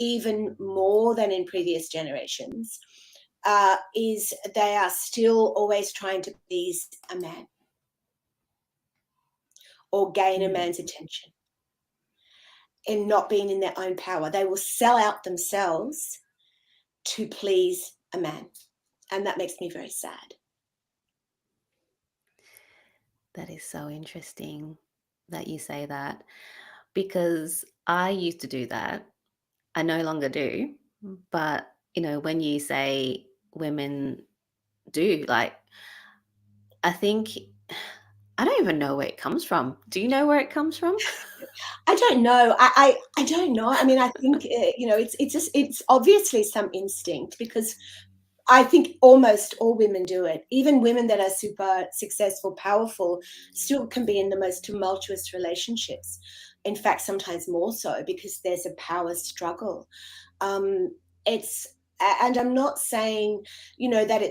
even more than in previous generations, is they are still always trying to please a man or gain a man's attention, and not being in their own power. They will sell out themselves to please a man. And that makes me very sad. That is so interesting that you say that, because I used to do that. I no longer do. But, when you say women do, like, I think, I don't even know where it comes from. Do you know where it comes from? I don't know. I don't know. I mean, I think, it's obviously some instinct, because I think almost all women do it. Even women that are super successful, powerful, still can be in the most tumultuous relationships. In fact, sometimes more so, because there's a power struggle. And I'm not saying, that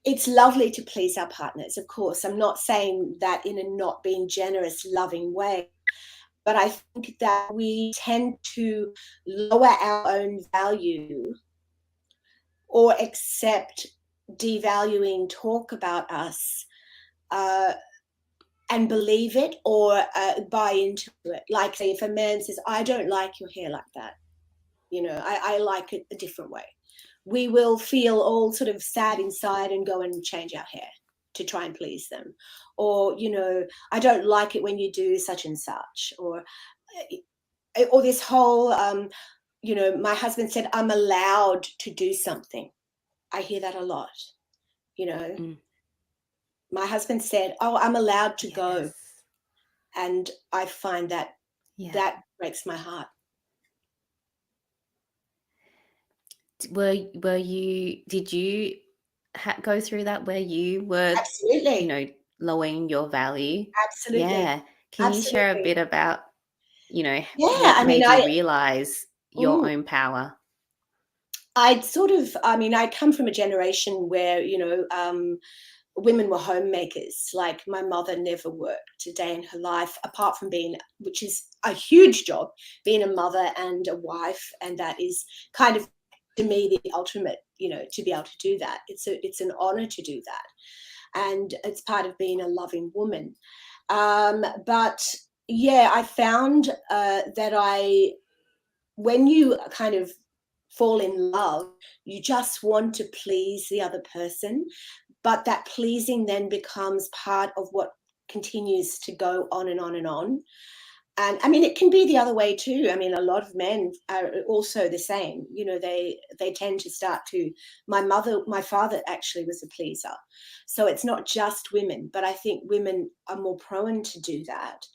it's lovely to please our partners, of course. I'm not saying that in a not being generous, loving way. But I think that we tend to lower our own value or accept devaluing talk about us, and believe it, or buy into it. Like, say, if a man says, I don't like your hair like that, I like it a different way, we will feel all sort of sad inside and go and change our hair to try and please them. Or, I don't like it when you do such and such. Or this whole, my husband said, I'm allowed to do something. I hear that a lot. My husband said, oh, I'm allowed to go. And I find that that breaks my heart. Did you go through that, where you were, absolutely, lowering your value? Absolutely. Yeah. Can you share a bit about, what made you realize your own power? I come from a generation where, women were homemakers. Like, my mother never worked a day in her life, apart from which is a huge job, being a mother and a wife. And that is kind of, to me, the ultimate, to be able to do that. It's an honor to do that. And it's part of being a loving woman. But yeah, I found that when you kind of fall in love, you just want to please the other person, but that pleasing then becomes part of what continues to go on and on and on. And I mean, it can be the other way too. I mean, a lot of men are also the same. They tend to start to. My father actually was a pleaser, so it's not just women, but I think women are more prone to do that.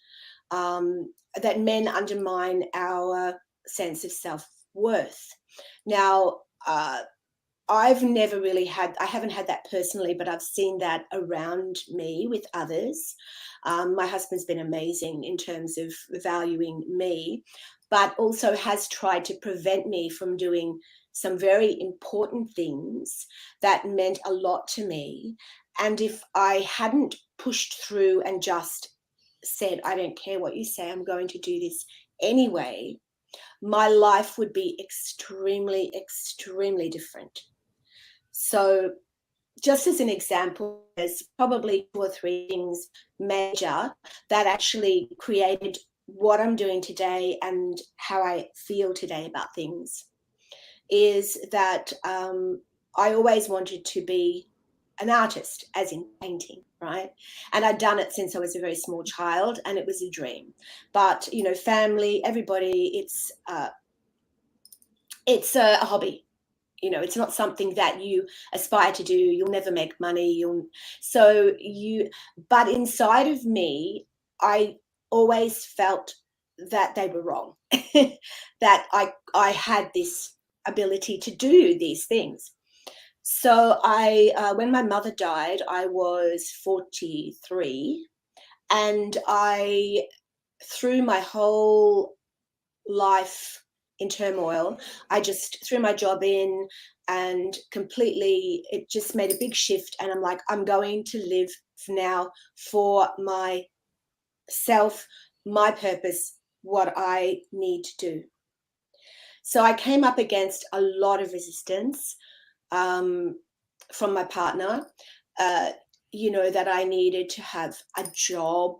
That men undermine our sense of self-worth. Now, I've never really I haven't had that personally, but I've seen that around me with others. My husband's been amazing in terms of valuing me, but also has tried to prevent me from doing some very important things that meant a lot to me. And if I hadn't pushed through and just said, I don't care what you say, I'm going to do this anyway, my life would be extremely, extremely different. So just as an example, there's probably 2 or 3 things major that actually created what I'm doing today and how I feel today about things. Is that I always wanted to be an artist, as in painting, right? And I'd done it since I was a very small child, and it was a dream. But, family, everybody, it's a hobby. It's not something that you aspire to do. You'll never make money. But inside of me, I always felt that they were wrong, that I had this ability to do these things. So when my mother died, I was 43, and I threw my whole life in turmoil. I just threw my job in, and completely, it just made a big shift. And I'm like, I'm going to live now for myself, my purpose, what I need to do. So I came up against a lot of resistance from my partner, that I needed to have a job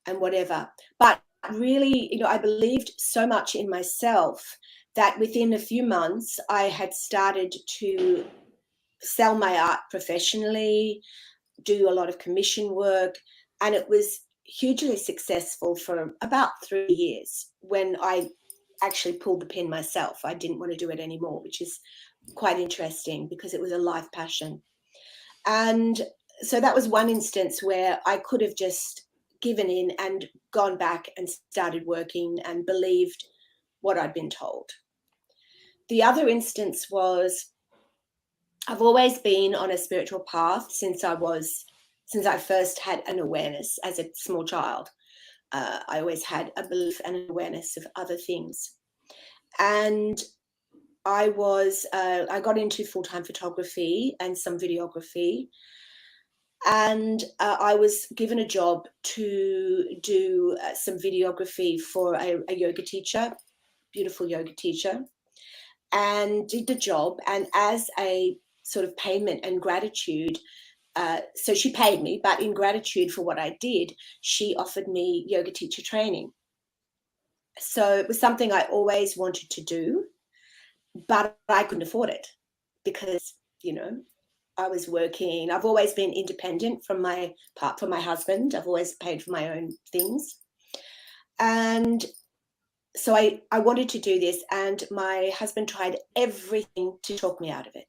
and whatever. But really, I believed so much in myself that within a few months, I had started to sell my art professionally, do a lot of commission work, and it was hugely successful for about 3 years when I actually pulled the pin myself. I didn't want to do it anymore, which is quite interesting because it was a life passion. And so that was one instance where I could have just given in and gone back and started working and believed what I'd been told. The other instance was I've always been on a spiritual path since I first had an awareness as a small child. I always had a belief and an awareness of other things. And I got into full-time photography and some videography. And I was given a job to do some videography for a yoga teacher, beautiful yoga teacher, and did the job. And as a sort of payment and gratitude, so she paid me, but in gratitude for what I did, she offered me yoga teacher training. So it was something I always wanted to do, but I couldn't afford it because, I was working. I've always been independent from my husband. I've always paid for my own things. And so I wanted to do this, and my husband tried everything to talk me out of it.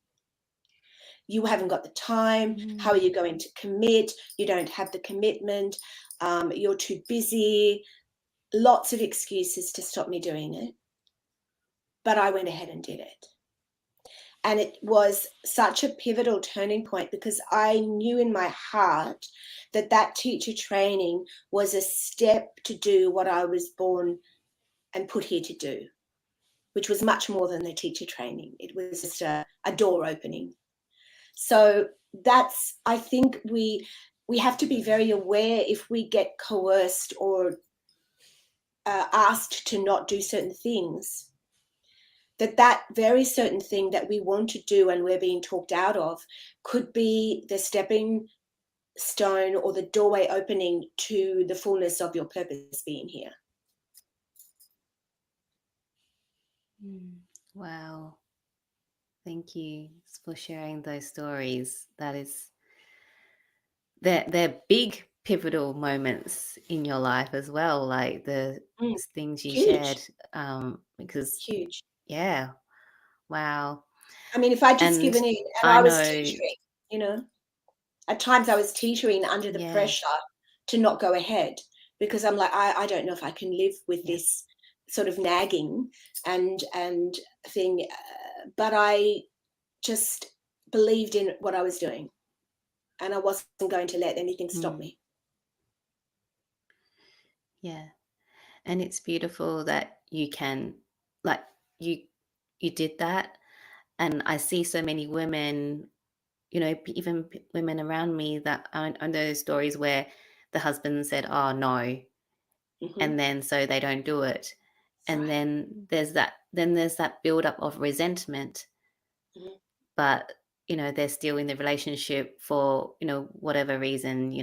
You haven't got the time. How are you going to commit? You don't have the commitment. You're too busy. Lots of excuses to stop me doing it. But I went ahead and did it. And it was such a pivotal turning point because I knew in my heart that teacher training was a step to do what I was born and put here to do, which was much more than the teacher training. It was just a door opening. So I think we have to be very aware if we get coerced or asked to not do certain things, that very certain thing that we want to do and we're being talked out of could be the stepping stone or the doorway opening to the fullness of your purpose being here. Wow. Thank you for sharing those stories. They're big pivotal moments in your life as well, like the things you shared, because huge. Yeah. Wow. I mean, if I just given in, and I was teetering, at times I was teetering under the pressure to not go ahead because I'm like, I don't know if I can live with this sort of nagging and thing, but I just believed in what I was doing, and I wasn't going to let anything stop me. Yeah. And it's beautiful that you can, like, you did that. And I see so many women, even women around me that I know stories where the husband said, "Oh no," and then so they don't do it. And then there's that build up of resentment. But they're still in the relationship for whatever reason,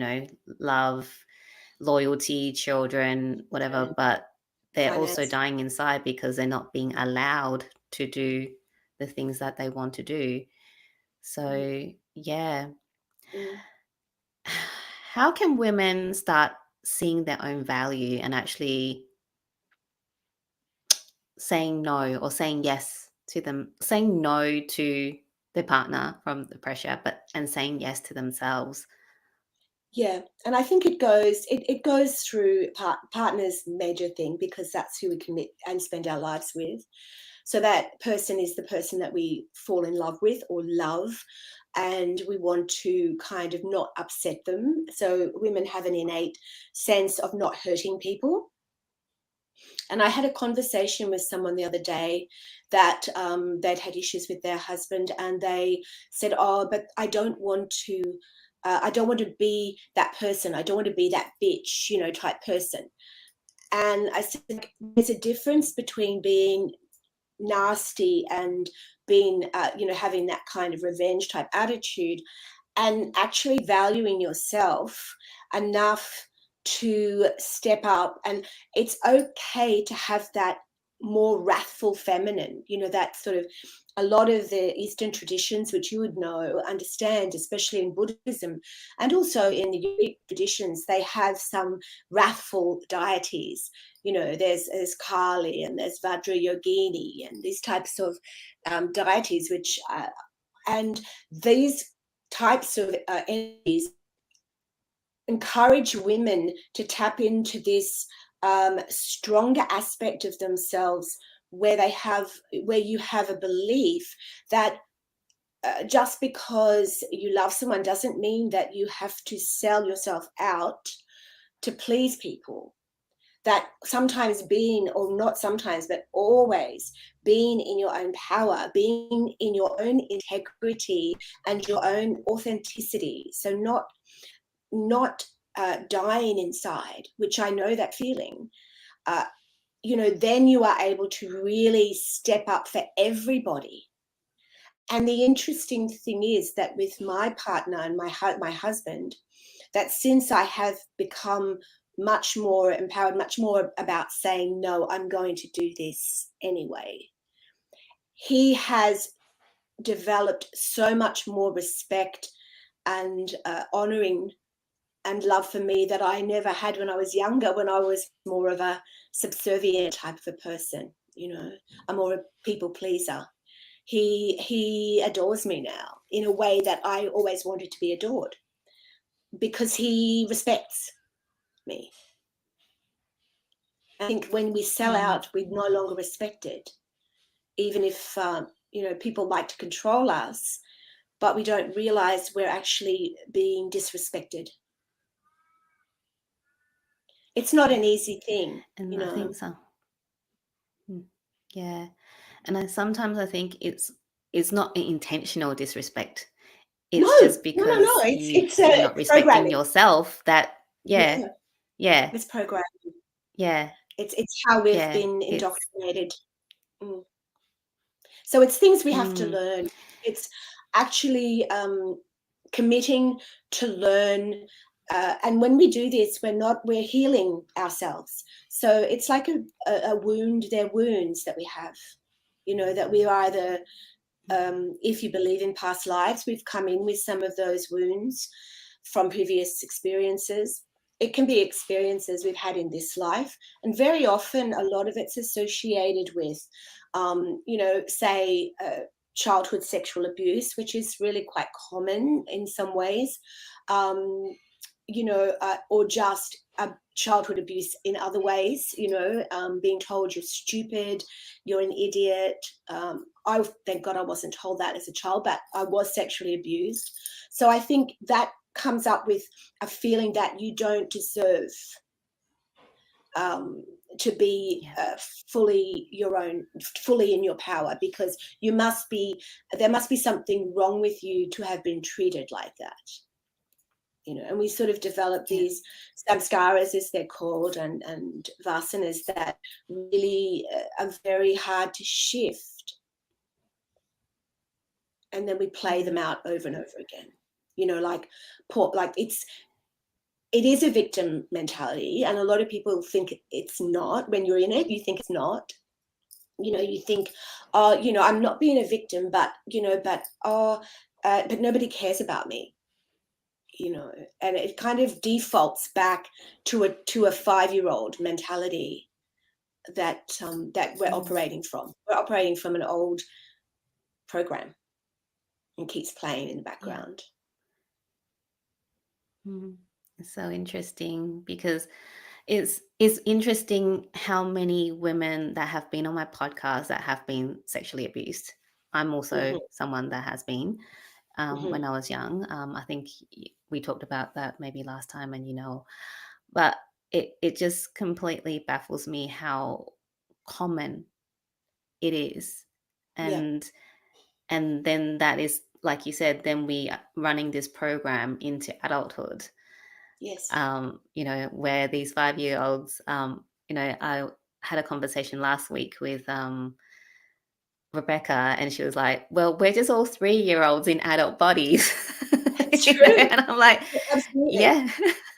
love, loyalty, children, whatever, but they're also dying inside because they're not being allowed to do the things that they want to do. So yeah. How can women start seeing their own value and actually saying no or saying yes to them, saying no to their partner from the pressure, and saying yes to themselves? Yeah, and I think it goes through partner's major thing because that's who we commit and spend our lives with. So that person is the person that we fall in love with or love, and we want to kind of not upset them. So women have an innate sense of not hurting people. And I had a conversation with someone the other day that they'd had issues with their husband, and they said, "Oh, but I don't want to be that person. I don't want to be that bitch, type person." And I said, there's a difference between being nasty and being, having that kind of revenge type attitude, and actually valuing yourself enough to step up. And it's okay to have that more wrathful feminine, that sort of, a lot of the Eastern traditions, which you would understand, especially in Buddhism and also in the yogic traditions, they have some wrathful deities. There's Kali and there's Vajrayogini and these types of deities, which and these types of entities encourage women to tap into this stronger aspect of themselves, where you have a belief that just because you love someone doesn't mean that you have to sell yourself out to please people. That sometimes being, or not sometimes, but always being in your own power, being in your own integrity and your own authenticity. So not dying inside, which I know that feeling. Then you are able to really step up for everybody. And the interesting thing is that with my partner and my husband, that since I have become much more empowered, much more about saying, no, I'm going to do this anyway, he has developed so much more respect and honoring and love for me that I never had when I was younger, when I was more of a subservient type of a person. I'm more a people pleaser. He adores me now in a way that I always wanted to be adored, because he respects me. I think when we sell out, we're no longer respected, even if people like to control us, but we don't realize we're actually being disrespected. It's not an easy thing, And I think so. Yeah. And sometimes I think it's not an intentional disrespect. It's just because no. you're not respecting programming. yourself. That yeah. It's programming. Yeah. It's how we've been indoctrinated. So it's things we have to learn. It's actually committing to learn. And when we do this, we're healing ourselves. So it's like a wound. They're wounds that we have, that we either, if you believe in past lives, we've come in with some of those wounds from previous experiences. It can be experiences we've had in this life. And very often, a lot of it's associated with, say, childhood sexual abuse, which is really quite common in some ways, or just childhood abuse in other ways, being told you're stupid, you're an idiot. Thank God I wasn't told that as a child, but I was sexually abused. So I think that comes up with a feeling that you don't deserve to be fully your own, fully in your power, because there must be something wrong with you to have been treated like that. And we sort of develop these samskaras, as they're called, and vasanas that really are very hard to shift. And then we play them out over and over again. It is a victim mentality, and a lot of people think it's not. When you're in it, you think it's not. You think, oh, I'm not being a victim, but nobody cares about me. And it kind of defaults back to a 5-year-old mentality that we're operating from. We're operating from an old program, and keeps playing in the background. It's so interesting, because it's interesting how many women that have been on my podcast that have been sexually abused. I'm also someone that has been. When I was young, I think we talked about that maybe last time, and but it just completely baffles me how common it is, and then that is, like you said, then we are running this program into adulthood. Yes. Where these 5-year-olds, I had a conversation last week with Rebecca, and she was like, "Well, we're just all 3-year-olds in adult bodies." It's true. And I'm like, Absolutely. yeah.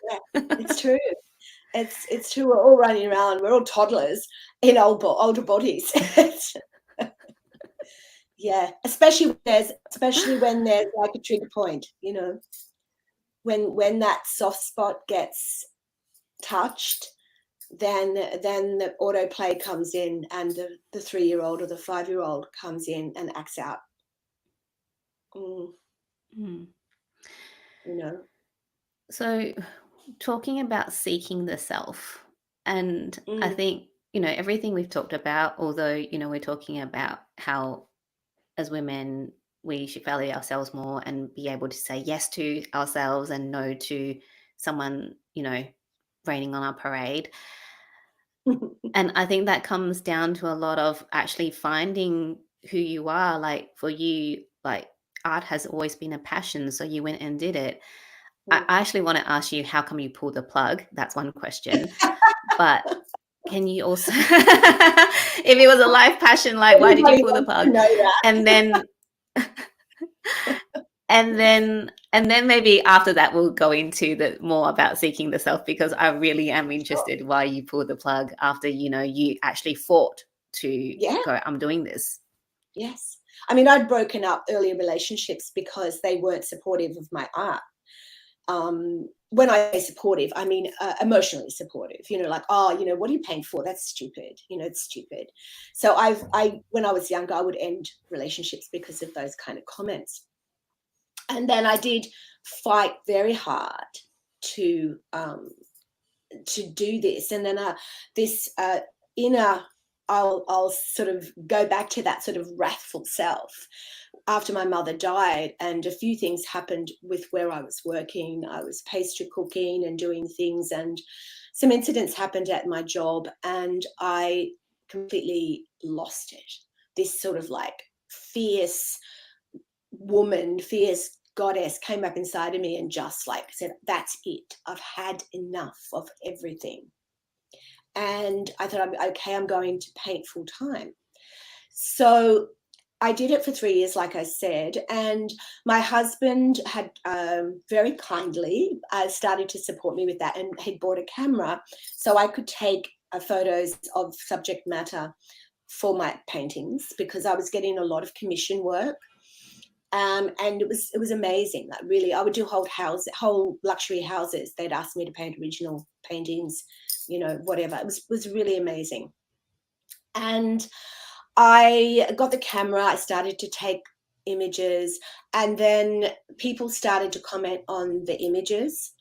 Yeah, it's true. It's true. We're all running around. We're all toddlers in older bodies. Yeah, especially when there's like a trigger point, you know, when that soft spot gets touched, then the autoplay comes in, and the 3-year-old or the 5-year-old comes in and acts out. Mm, Mm. you know. So, talking about seeking the self, and I Mm. think, everything we've talked about, although, we're talking about how as women we should value ourselves more and be able to say yes to ourselves and no to someone, raining on our parade. And I think that comes down to a lot of actually finding who you are. Like for you, like art has always been a passion, so you went and did it. I actually want to ask you, how come you pulled the plug? That's one question. But can you also, if it was a life passion, like why did you Everybody pull the wants to plug? know that. And then, and then maybe after that we'll go into the more about seeking the self, because I really am Sure. interested why you pulled the plug after you actually fought to Yeah. go, I'm doing this. Yes. I mean, I'd broken up earlier relationships because they weren't supportive of my art. When I say supportive, I mean emotionally supportive. Like, oh, what are you paying for? That's stupid. It's stupid. So when I was younger, I would end relationships because of those kind of comments. And then I did fight very hard to do this, and then this inner. I'll sort of go back to that sort of wrathful self after my mother died, and a few things happened with where I was working. I was pastry cooking and doing things, and some incidents happened at my job, and I completely lost it. This sort of like fierce woman, fierce goddess came up inside of me and just like said, that's it. I've had enough of everything. And I thought, okay, I'm going to paint full time. So I did it for 3 years, like I said, and my husband had very kindly started to support me with that, and he'd bought a camera so I could take photos of subject matter for my paintings, because I was getting a lot of commission work. And it was amazing. Like really, I would do whole luxury houses. They'd ask me to paint original paintings, whatever. It was really amazing. And I got the camera. I started to take images, and then people started to comment on the images,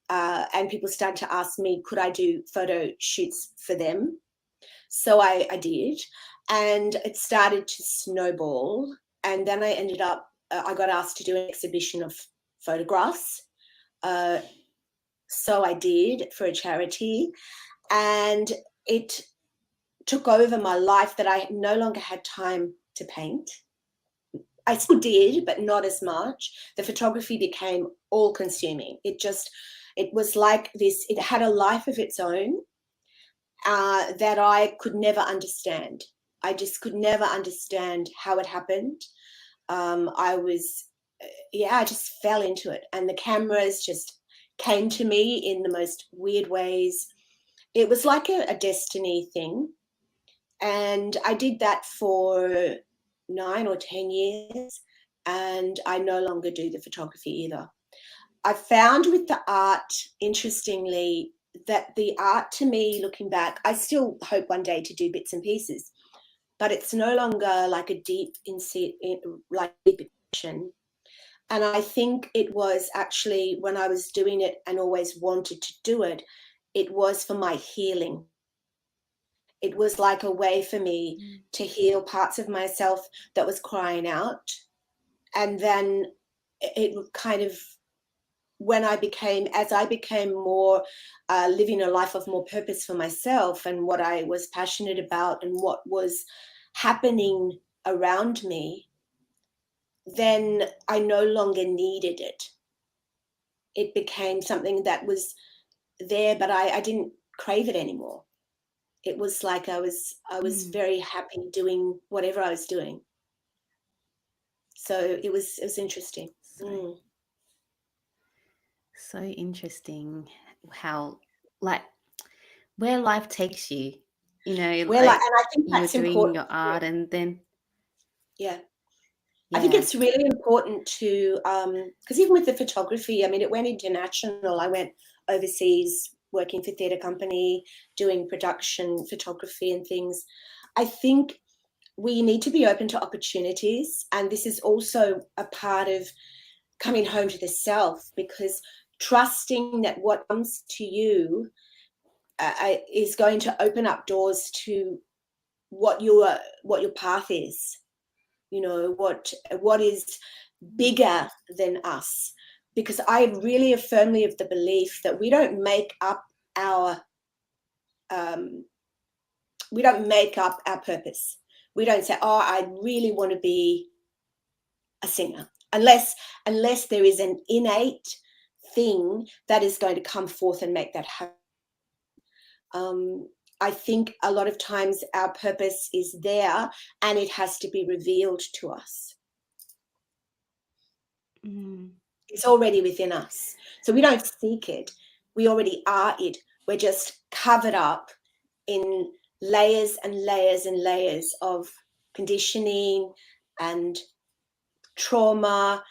and people started to ask me, could I do photo shoots for them? So I did, and it started to snowball. And then I ended up, I got asked to do an exhibition of photographs. Uh, so I did for a charity, and it took over my life that I no longer had time to paint. I still did, but not as much. The photography became all consuming. It was like this, it had a life of its own that I could never understand. I just could never understand how it happened. I just fell into it, and the cameras just came to me in the most weird ways. It was like a destiny thing. And I did that for 9 or 10 years, and I no longer do the photography either. I found with the art, interestingly, that the art to me, looking back, I still hope one day to do bits and pieces, but it's no longer like a deep passion. And I think it was actually when I was doing it and always wanted to do it, it was for my healing. It was like a way for me to heal parts of myself that was crying out. And then it kind of, as I became more living a life of more purpose for myself and what I was passionate about and what was happening around me, then I no longer needed it. It became something that was there, but I didn't crave it anymore. It was like I was very happy doing whatever I was doing. So it was interesting. So interesting how, like, where life takes you, Well, and like I think you're that's doing important your too. art and then, Yeah. I think yeah. it's really important to, because even with the photography, I mean, it went international. I went overseas working for theatre company, doing production photography and things. I think we need to be open to opportunities, and this is also a part of coming home to the self, because trusting that what comes to you is going to open up doors to what your path is. What is bigger than us, because I really am firmly of the belief that we don't make up our purpose. We don't say, oh, I really want to be a singer, unless there is an innate thing that is going to come forth and make that happen. I think a lot of times our purpose is there and it has to be revealed to us. It's already within us. So we don't seek it. We already are it. We're just covered up in layers and layers and layers of conditioning and trauma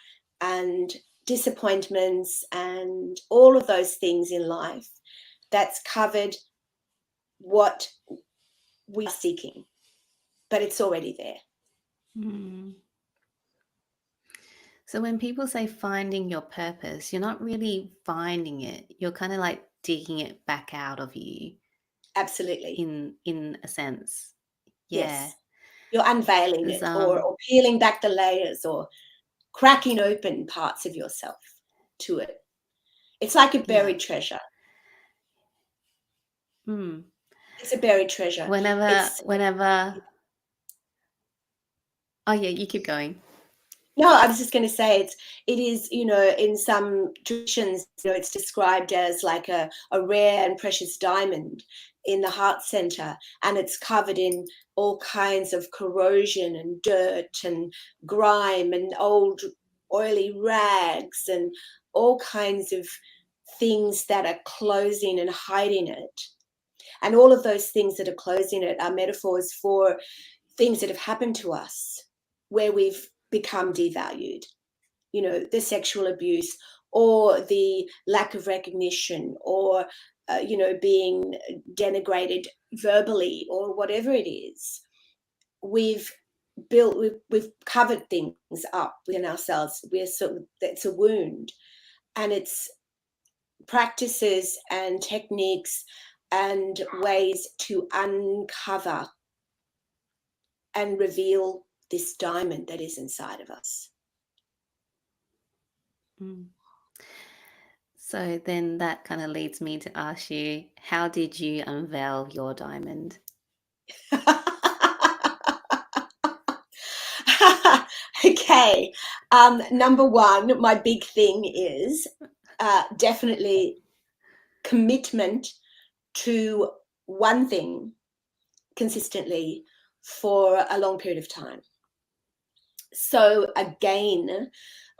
and disappointments and all of those things in life that's covered what we are seeking, but it's already there. So when people say finding your purpose, you're not really finding it. You're kind of like digging it back out of you. Absolutely. In a sense. Yeah. Yes. You're unveiling it, or Um, peeling back the layers, or cracking open parts of yourself to it. It's like a buried treasure. It's a buried treasure. Whenever. Oh yeah, you keep going. No, I was just going to say it is, in some traditions, it's described as like a rare and precious diamond in the heart center, and it's covered in all kinds of corrosion and dirt and grime and old oily rags and all kinds of things that are closing and hiding it. And all of those things that are closing it are metaphors for things that have happened to us where we've become devalued, the sexual abuse or the lack of recognition, or being denigrated verbally, or whatever it is. We've covered things up within ourselves. It's a wound, and it's practices and techniques and ways to uncover and reveal this diamond that is inside of us. So then that kind of leads me to ask you, how did you unveil your diamond? Okay. Number one, my big thing is definitely commitment to one thing consistently for a long period of time. So again,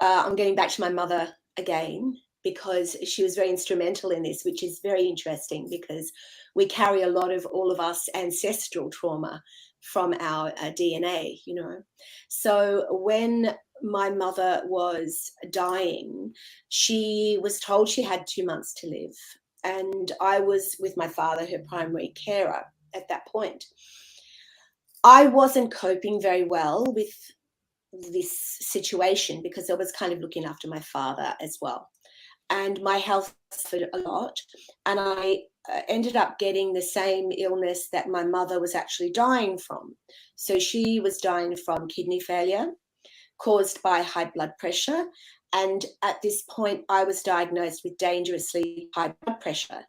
I'm getting back to my mother again, because she was very instrumental in this, which is very interesting, because we carry a lot of, all of us, ancestral trauma from our DNA, So when my mother was dying, she was told she had 2 months to live. And I was with my father, her primary carer at that point. I wasn't coping very well with this situation, because I was kind of looking after my father as well. And my health suffered a lot. And I ended up getting the same illness that my mother was actually dying from. So she was dying from kidney failure caused by high blood pressure. And at this point, I was diagnosed with dangerously high blood pressure.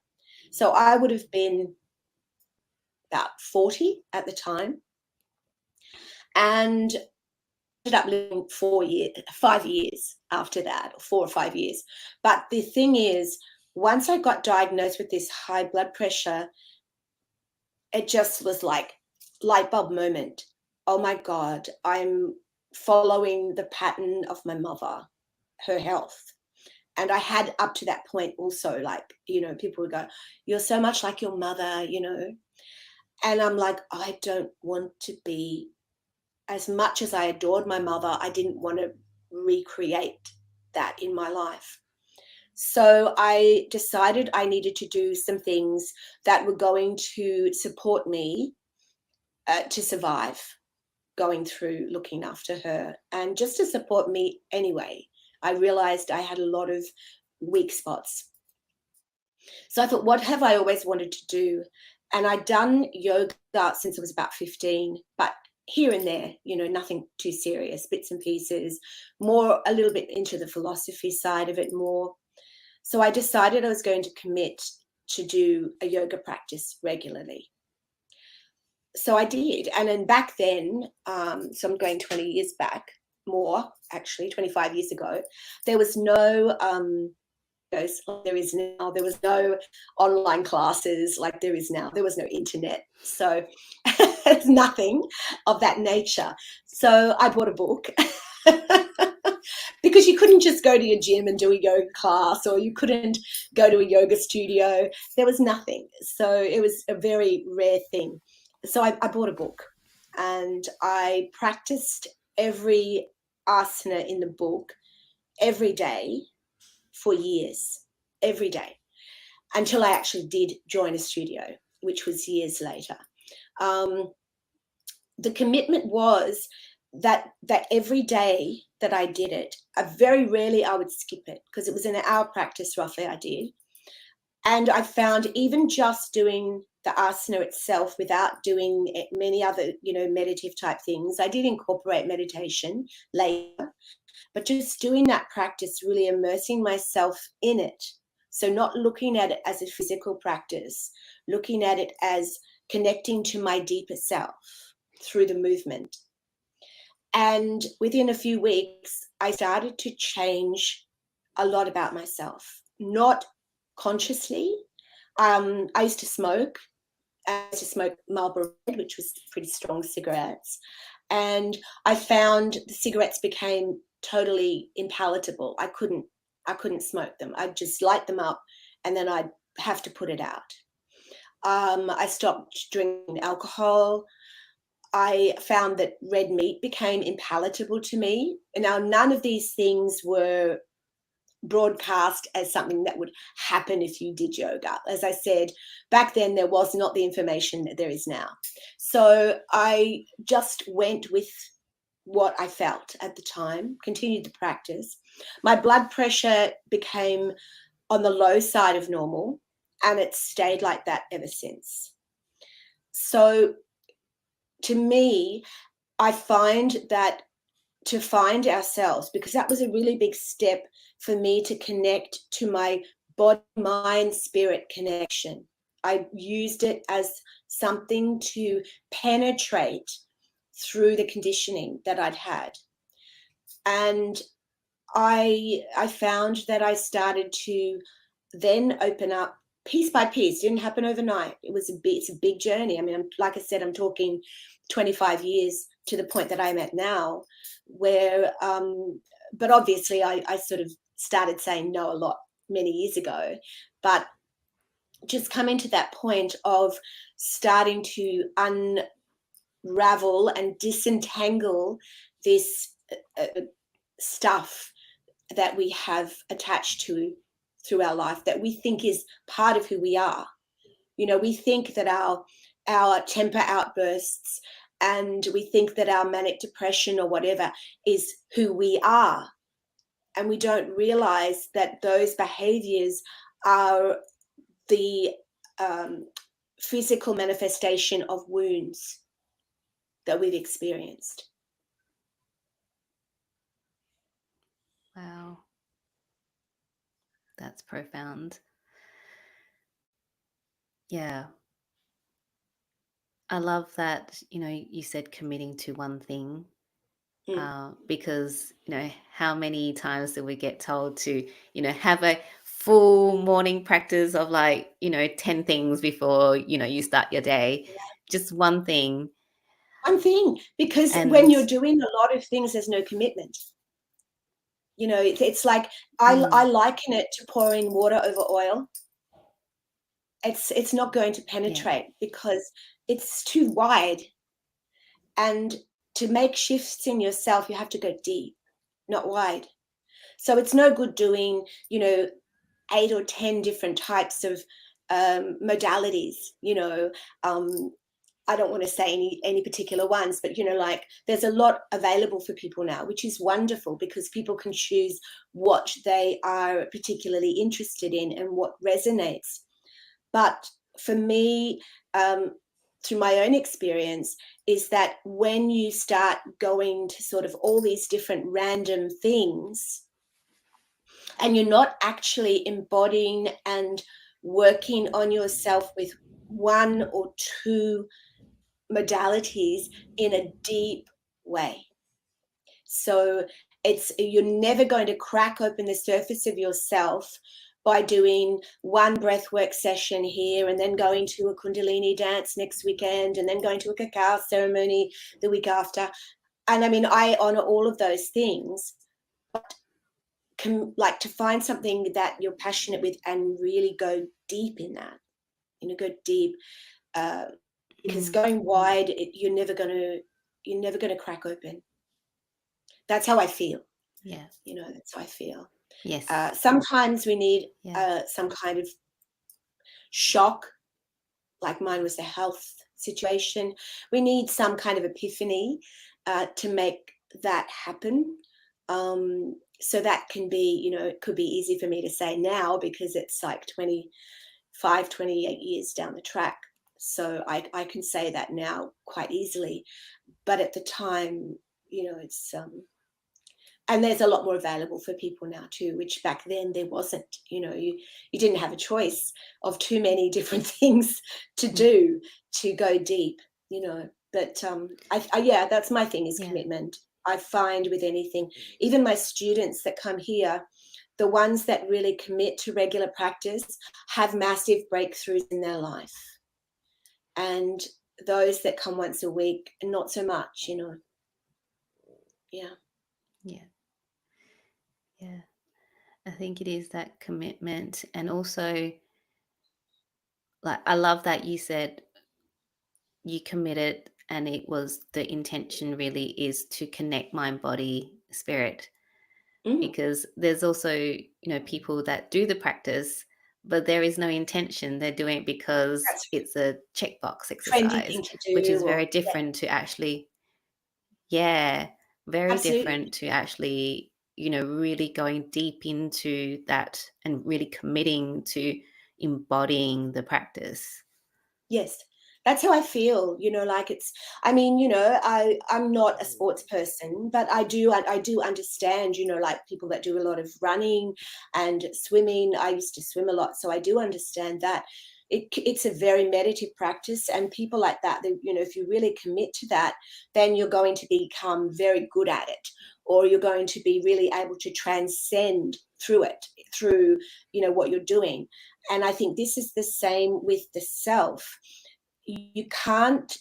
So I would have been about 40 at the time. And ended up living 5 years after that, or 4 or 5 years. But the thing is, once I got diagnosed with this high blood pressure, it just was like light bulb moment. Oh my God, I'm following the pattern of my mother, her health. And I had up to that point also, like, you know, people would go, "You're so much like your mother," you know. And I'm like, I don't want to be, as much as I adored my mother, I didn't want to recreate that in my life. So I decided I needed to do some things that were going to support me to survive going through looking after her, and just to support me anyway. I realized I had a lot of weak spots. So I thought, what have I always wanted to do? And I'd done yoga since I was about 15, but here and there, you know, nothing too serious, bits and pieces, more a little bit into the philosophy side of it more. So I decided I was going to commit to do a yoga practice regularly. So I did. And then back then, so I'm going 20 years back, more actually, 25 years ago, there was no there is now. There was no online classes like there is now. There was no internet. So nothing of that nature. So I bought a book because you couldn't just go to your gym and do a yoga class, or you couldn't go to a yoga studio. There was nothing. So it was a very rare thing. So I bought a book and I practiced every asana in the book every day for years, every day, until I actually did join a studio, which was years later. The commitment was that every day that I did it, very rarely I would skip it, because it was an hour practice roughly I did. And I found even just doing the asana itself without doing many other, you know, meditative type things, I did incorporate meditation later, but just doing that practice, really immersing myself in it. So not looking at it as a physical practice, looking at it as connecting to my deeper self through the movement. And within a few weeks, I started to change a lot about myself, not consciously. I used to smoke. I used to smoke Marlboro Red, which was pretty strong cigarettes. And I found the cigarettes became totally impalatable. I couldn't smoke them. I'd just light them up and then I'd have to put it out. I stopped drinking alcohol. I found that red meat became impalatable to me. And now none of these things were broadcast as something that would happen if you did yoga. As I said, back then there was not the information that there is now. So I just went with what I felt at the time, continued the practice. My blood pressure became on the low side of normal, and it's stayed like that ever since. So to me, I find that to find ourselves, because that was a really big step for me to connect to my body, mind, spirit connection. I used it as something to penetrate through the conditioning that I'd had. And I found that I started to then open up piece by piece. It didn't happen overnight. It's a big journey. I mean, like I said, I'm talking 25 years to the point that I'm at now, where, but obviously I sort of started saying no a lot many years ago, but just coming to that point of starting to unravel and disentangle this stuff that we have attached to through our life that we think is part of who we are. You know, we think that our temper outbursts and we think that our manic depression or whatever is who we are. And we don't realize that those behaviors are the physical manifestation of wounds that we've experienced. Wow. That's profound. Yeah. I love that, you said committing to one thing, because, how many times do we get told to, have a full morning practice of 10 things before, you start your day, just one thing. one thing, because when And you're doing a lot of things, there's no commitment. You know, it's like I liken it to pouring water over oil. It's not going to yeah, penetrate because it's too wide. And to make shifts in yourself, you have to go deep, not wide. So it's no good doing, 8 or 10 different types of modalities. I don't want to say any particular ones, but like there's a lot available for people now, which is wonderful because people can choose what they are particularly interested in and what resonates. But for me, through my own experience, is that when you start going to sort of all these different random things and you're not actually embodying and working on yourself with one or two modalities in a deep way. So you're never going to crack open the surface of yourself by doing one breathwork session here and then going to a Kundalini dance next weekend and then going to a cacao ceremony the week after. And I mean, I honor all of those things, but like to find something that you're passionate with and really go deep in that, go deep, because going wide, you're never going to crack open. That's how I feel. yeah, That's how I feel. yes, Sometimes we need yeah, some kind of shock, like mine was a health situation. We need some kind of epiphany to make that happen. So that can be, it could be easy for me to say now because it's like 28 years down the track. So I can say that now quite easily. But at the time, it's and there's a lot more available for people now too, which back then there wasn't. You didn't have a choice of too many different things to do to go deep. But yeah, that's my thing, is commitment. I find with anything, even my students that come here, the ones that really commit to regular practice have massive breakthroughs in their life, and those that come once a week, not so much. Yeah. yeah. I think it is that commitment. And also, like, I love that you said you committed and it was the intention really is to connect mind, body, spirit. Because there's also, people that do the practice, but there is no intention. They're doing it because That's it's a checkbox trendy exercise, thing to which is do, or very different to actually, yeah, very absolutely. different to actually, really going deep into that and really committing to embodying the practice. Yes, that's how I feel. Like I mean, I'm not a sports person, but I do understand. Like people that do a lot of running and swimming. I used to swim a lot, so I do understand that. It's a very meditative practice, and people like that, if you really commit to that, then you're going to become very good at it, or you're going to be really able to transcend through it, through what you're doing. And I think this is the same with the self. You can't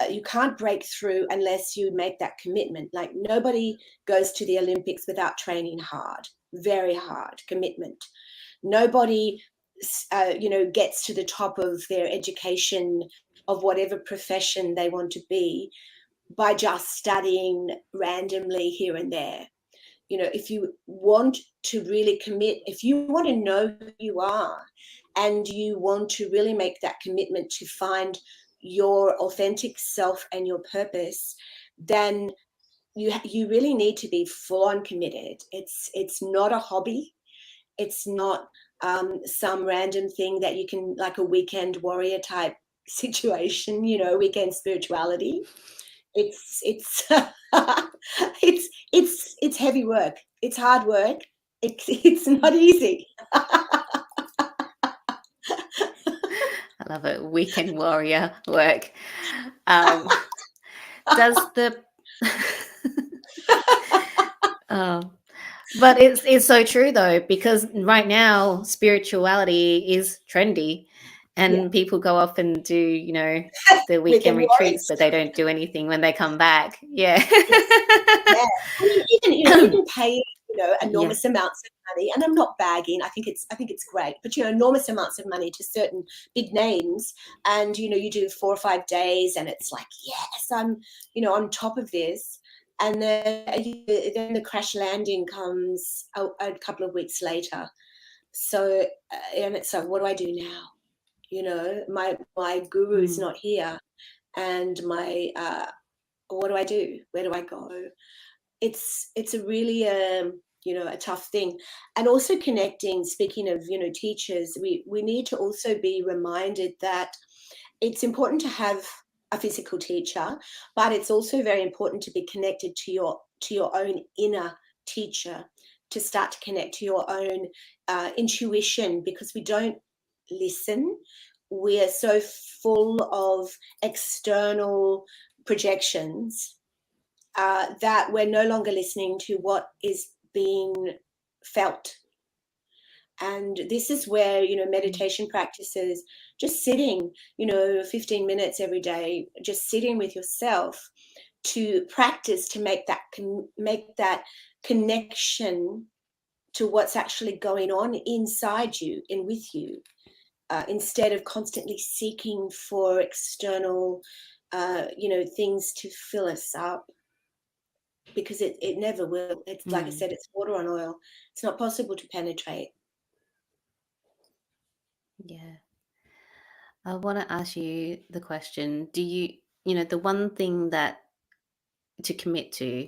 you can't break through unless you make that commitment. Like nobody goes to the Olympics without training hard, very hard commitment. Nobody gets to the top of their education of whatever profession they want to be by just studying randomly here and there. If you want to really commit, if you want to know who you are and you want to really make that commitment to find your authentic self and your purpose, then you really need to be full on committed. It's not a hobby. It's not some random thing that you can, like a weekend warrior type situation, weekend spirituality. It's it's heavy work. It's hard work. It's not easy. I love it. Weekend warrior work. Does the um, but it's so true though, because right now spirituality is trendy, Yeah. And people go off and do, their weekend Weekend retreats, warriors. but they don't do anything when they come back. Yeah. Yes. Yeah. I mean, even paying, Yeah. enormous amounts of money, and I'm not bagging, I think it's great, but, enormous amounts of money to certain big names, and, you do 4 or 5 days, and it's like, "Yes, I'm, on top of this," and then the crash landing comes a couple of weeks later. So, and it's like, "What do I do now?" My guru is Mm, not here, and what do I do? Where do I go? It's a really a tough thing. And also connecting, speaking of teachers, we need to also be reminded that it's important to have a physical teacher, but it's also very important to be connected to your own inner teacher, to start to connect to your own intuition, because we don't listen. We're so full of external projections that we're no longer listening to what is being felt. And this is where, mm, meditation practices, just sitting, 15 minutes every day, just sitting with yourself, to practice to make that connection to what's actually going on inside you and with you, instead of constantly seeking for external, things to fill us up, because it never will. It's like I mm. said, it's water on oil. It's not possible to penetrate. Yeah. I want to ask you the question, do you, the one thing that to commit to,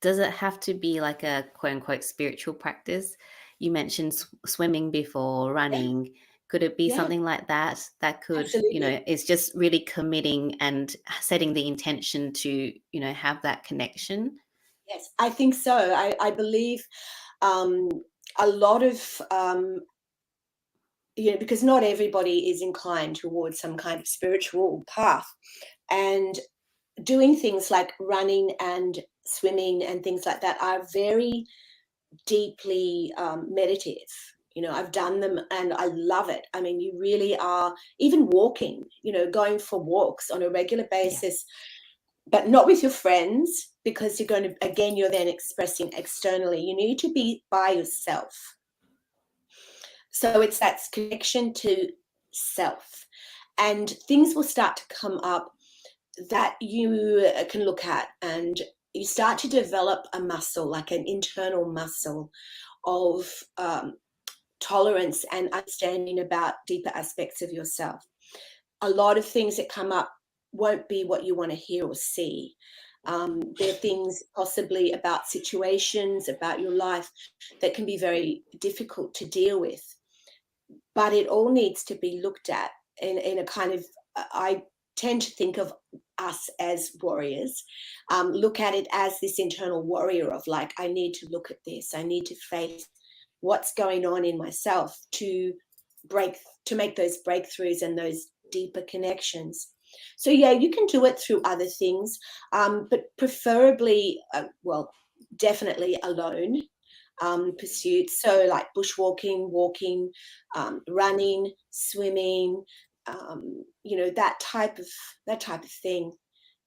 does it have to be like a quote unquote spiritual practice? You mentioned swimming before, Yeah, running. Could it be yeah, something like that that could, absolutely. is just really committing and setting the intention to, have that connection? Yes, I think so. I believe um, a lot of because not everybody is inclined towards some kind of spiritual path, and doing things like running and swimming and things like that are very deeply meditative. I've done them and I love it. I mean, you really are, even walking, going for walks on a regular Yeah. basis, but not with your friends, because you're then expressing externally. You need to be by yourself. So it's that connection to self, and things will start to come up that you can look at, and you start to develop a muscle, like an internal muscle of tolerance and understanding about deeper aspects of yourself. A lot of things that come up won't be what you want to hear or see. There are things possibly about situations, about your life, that can be very difficult to deal with. But it all needs to be looked at in a kind of, I tend to think of us as warriors. Look at it as this internal warrior of, like, I need to look at this. I need to face what's going on in myself break to make those breakthroughs and those deeper connections. So yeah, you can do it through other things, but preferably, well, definitely alone, pursuits. So like bushwalking, walking, running, swimming, that type of thing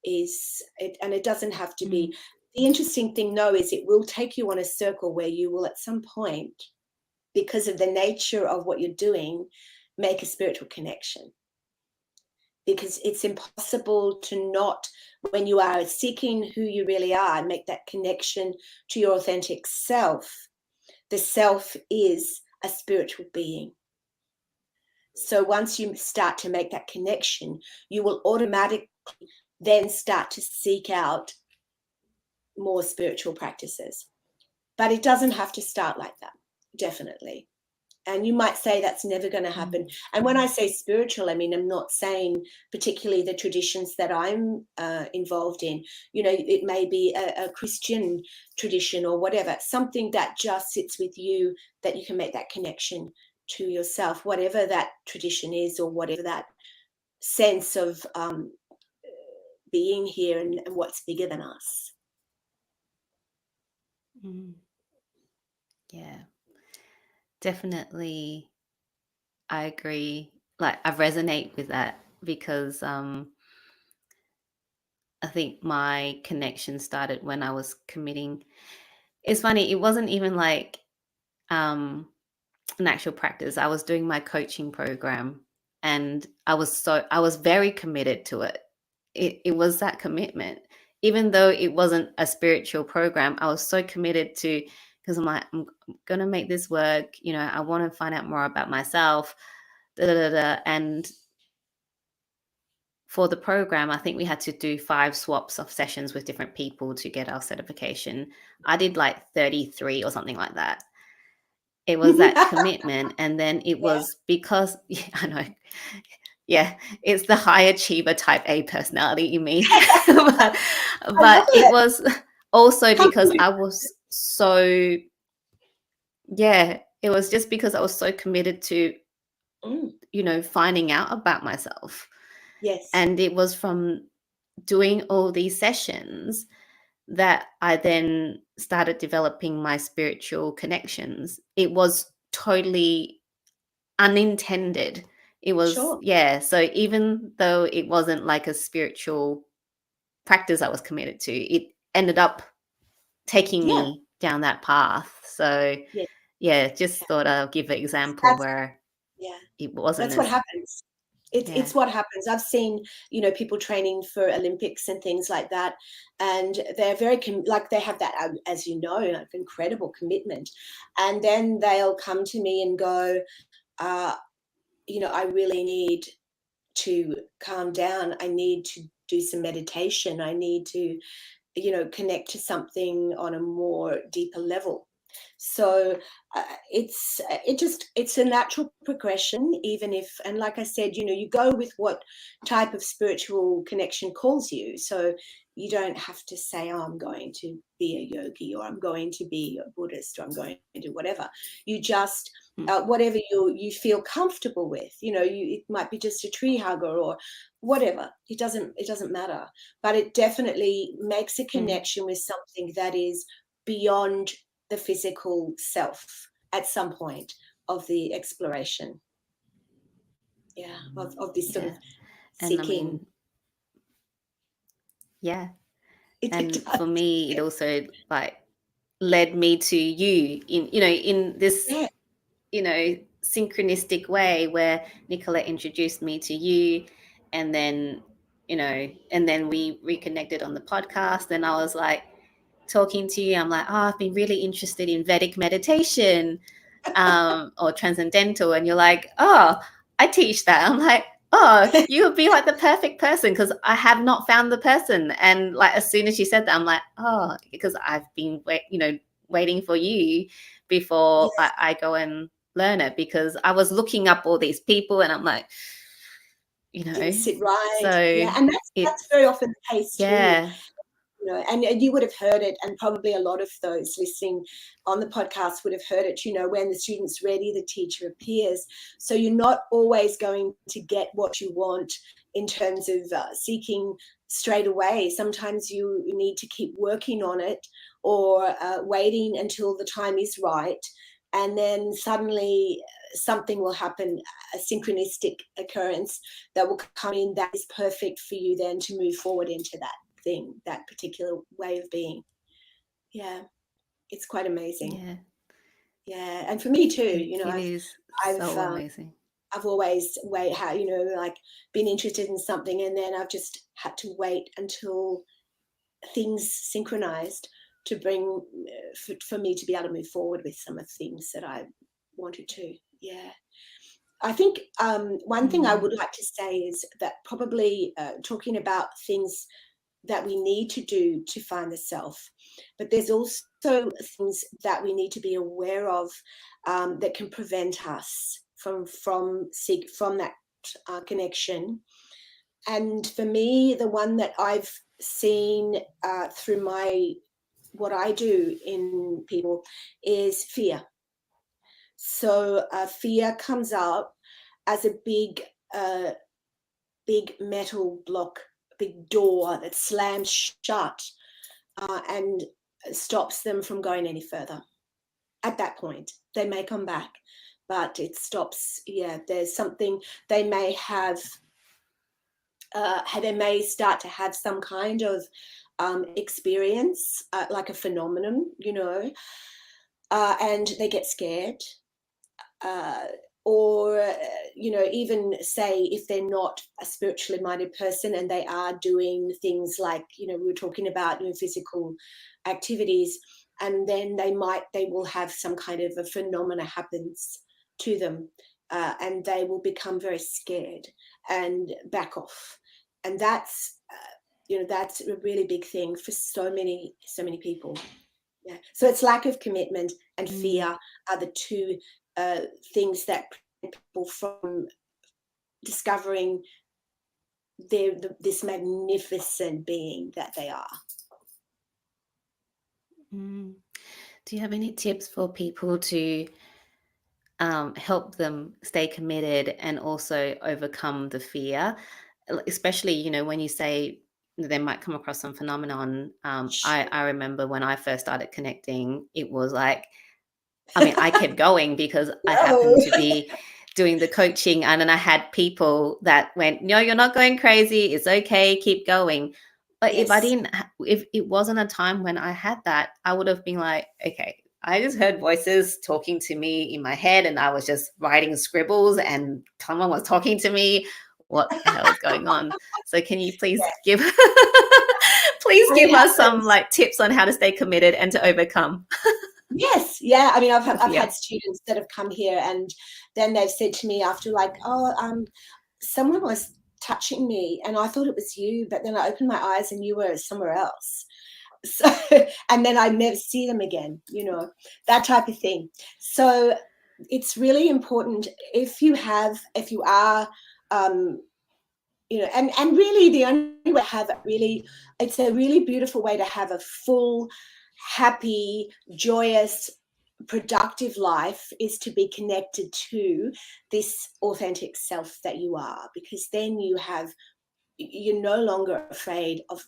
is it, and it doesn't have to Mm, be. The interesting thing, though, is it will take you on a circle where you will, at some point, because of the nature of what you're doing, make a spiritual connection. Because it's impossible to not, when you are seeking who you really are, make that connection to your authentic self. The self is a spiritual being. So once you start to make that connection, you will automatically then start to seek out more spiritual practices. But it doesn't have to start like that, definitely. And you might say that's never going to happen. mm, And when I say spiritual, I mean, I'm not saying particularly the traditions that I'm involved in. It may be a Christian tradition or whatever, something that just sits with you, that you can make that connection to yourself, whatever that tradition is, or whatever that sense of being here, and what's bigger than us. mm. Yeah, definitely. I agree. like I resonate with that because I think my connection started when I was committing. It's funny, it wasn't even like um an actual practice. I was doing my coaching program and I was very committed to it. It was that commitment. Even though it wasn't a spiritual program, I was so committed to, because I'm like, I'm gonna make this work, you know, I want to find out more about myself. Da, da, da, da. And for the program, I think we had to do 5 swaps of sessions with different people to get our certification. I did like 33 or something like that. It was that commitment, and then it Yeah, was because yeah, I know. Yeah, it's the high achiever type A personality in me. But I love it it. was also Come because through. I was so yeah, it was just because I was so committed to, Mm, you know, finding out about myself. yes, And it was from doing all these sessions that I then started developing my spiritual connections. It was totally unintended. It was, sure. yeah. So even though it wasn't like a spiritual practice I was committed to, it ended up taking Yeah, me down that path. So yeah. yeah, just thought I'll give an example That's where yeah. it wasn't That's what as, happens. It's yeah. what happens. I've seen, you know, people training for Olympics and things like that, and they're very like they have that, as you know, like incredible commitment, and then they'll come to me and go, uh, you know, I really need to calm down. I need to do some meditation. I need to, you know, connect to something on a more deeper level. So it's a natural progression, even if, and like I said, you know, you go with what type of spiritual connection calls you. So you don't have to say, oh, I'm going to be a yogi, or I'm going to be a Buddhist, or I'm going to do whatever. You just Mm, whatever you feel comfortable with, you know, it might be just a tree hugger or whatever. It doesn't matter, but it definitely makes a mm, connection with something that is beyond the physical self at some point of the exploration, yeah, of this sort of yeah. And I seeking. mean, yeah. It And for does, me, it also like led me to you in, you know, in this, yeah, you know, synchronistic way where Nicolette introduced me to you, and then, you know, and then we reconnected on the podcast, and I was like talking to you, I'm like, oh, I've been really interested in Vedic meditation, or transcendental, and you're like, oh, I teach that. I'm like, oh, you would be like the perfect person, because I have not found the person. And like as soon as you said that, I'm like, oh, because I've been you know, waiting for you before yes, I go and learn it, because I was looking up all these people and I'm like, you didn't know, sit right, so yeah, and that's it's very often the case too. yeah. You know, and you would have heard it, and probably a lot of those listening on the podcast would have heard it, you know, when the student's ready, the teacher appears. So you're not always going to get what you want in terms of seeking straight away. Sometimes you need to keep working on it, or waiting until the time is right. And then suddenly something will happen, a synchronistic occurrence that will come in that is perfect for you then to move forward into that thing, that particular way of being. Yeah, it's quite amazing. Yeah, Yeah, and for me too. You know, it is I've so amazing. I've always you know, like been interested in something, and then I've just had to wait until things synchronized to bring for me to be able to move forward with some of the things that I wanted to. Yeah. I think one thing I Mm, would like to say is that probably talking about things that we need to do to find the self, but there's also things that we need to be aware of that can prevent us from that connection. And for me, the one that I've seen through my what I do in people is fear. So fear comes up as a uh, big metal block, big door that slams shut and stops them from going any further. At that point, they may come back, but it stops. Yeah, there's something they may have. They may start to have some kind of experience, like a phenomenon, and they get scared. Uh, or even say if they're not a spiritually minded person and they are doing things like we were talking about physical activities, and then they will have some kind of a phenomena happens to them, and they will become very scared and back off. And that's that's a really big thing for so many people. Yeah. So it's lack of commitment and fear are the two things that prevent people from discovering this magnificent being that they are. Do you have any tips for people to help them stay committed and also overcome the fear? Especially, when you say they might come across some phenomenon. I remember when I first started connecting, it was like, I kept going because I happened to be doing the coaching, and then I had people that went, no, you're not going crazy. It's okay. Keep going. But Yes. if it wasn't a time when I had that, I would have been like, okay, I just heard voices talking to me in my head and I was just writing scribbles and someone was talking to me. What the hell is going on? So can you please give us some tips on how to stay committed and to overcome? Yes. Yeah. I mean, I've had students that have come here and then they've said to me after someone was touching me and I thought it was you, but then I opened my eyes and you were somewhere else. So, and then I never see them again, that type of thing. So it's really important if you are, and really the only way to have it's a really beautiful way to have a full, happy, joyous, productive life is to be connected to this authentic self that you are, because then you're no longer afraid of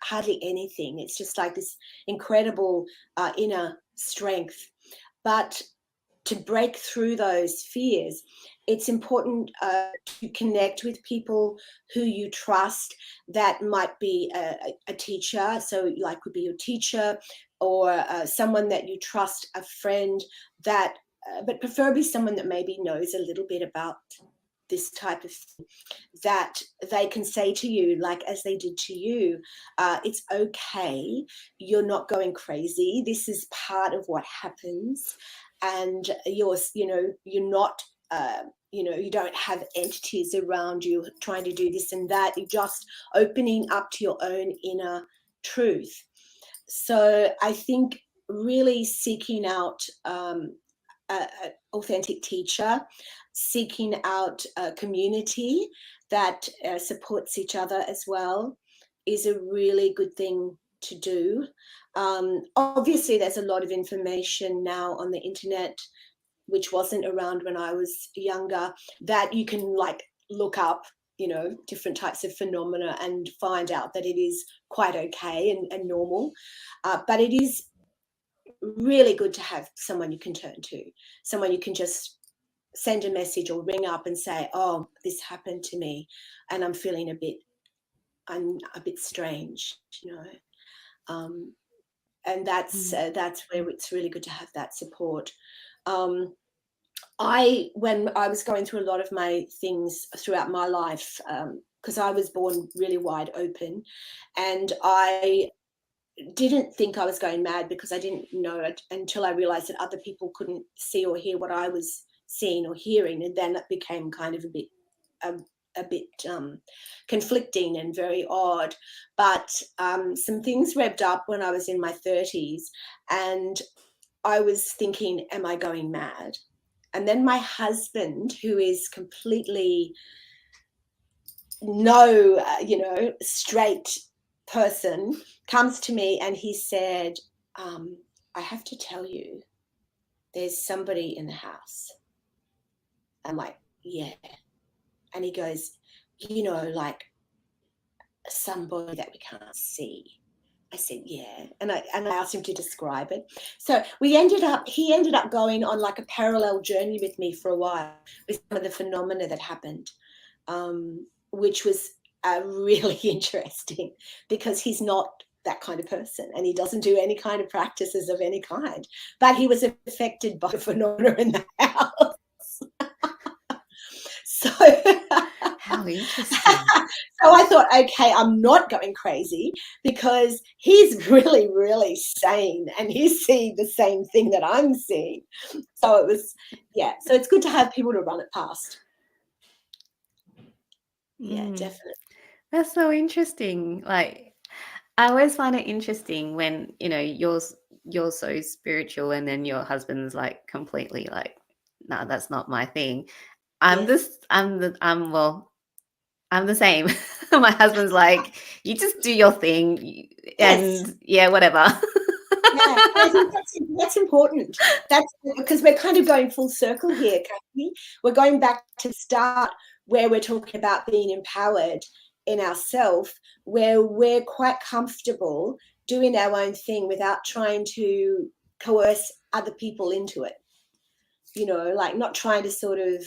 hardly anything. It's just like this incredible inner strength. But to break through those fears, it's important to connect with people who you trust. That might be a teacher, so could be your teacher, or someone that you trust, a friend, that but preferably someone that maybe knows a little bit about this type of thing, that they can say to you, like as they did to you, it's okay, you're not going crazy, this is part of what happens, and you're not you don't have entities around you trying to do this and that, you're just opening up to your own inner truth. So I think really seeking out an authentic teacher, seeking out a community that supports each other as well, is a really good thing to do. Obviously, there's a lot of information now on the internet, which wasn't around when I was younger, that you can look up, different types of phenomena and find out that it is quite okay and normal. But it is really good to have someone you can turn to, someone you can just send a message or ring up and say, oh, this happened to me and I'm feeling I'm a bit strange, and that's where it's really good to have that support. When I was going through a lot of my things throughout my life, because I was born really wide open, and I didn't think I was going mad because I didn't know it until I realized that other people couldn't see or hear what I was seeing or hearing, and then it became kind of a bit conflicting and very odd. But some things revved up when I was in my 30s, and I was thinking, am I going mad? And then my husband, who is completely straight person, comes to me and he said, I have to tell you, there's somebody in the house. I'm like, yeah. And he goes, like somebody that we can't see. I said, yeah. And I asked him to describe it. So he ended up going on like a parallel journey with me for a while with some of the phenomena that happened, which was really interesting, because he's not that kind of person and he doesn't do any kind of practices of any kind, but he was affected by the phenomena in the house. So How interesting. so I thought, okay, I'm not going crazy, because he's really, really sane and he's seeing the same thing that I'm seeing. So it was, yeah. So it's good to have people to run it past. Yeah, Mm, definitely. that's so interesting. Like, I always find it interesting when, you're so spiritual and then your husband's like completely like, no, that's not my thing. I'm Yes. this, I'm the same. My husband's like, you just do your thing Yes. and yeah, whatever. Yeah. And I think that's important. That's because we're kind of going full circle here, Kathy. We're going back to the start, where we're talking about being empowered in ourself, where we're quite comfortable doing our own thing without trying to coerce other people into it. Like not trying to sort of,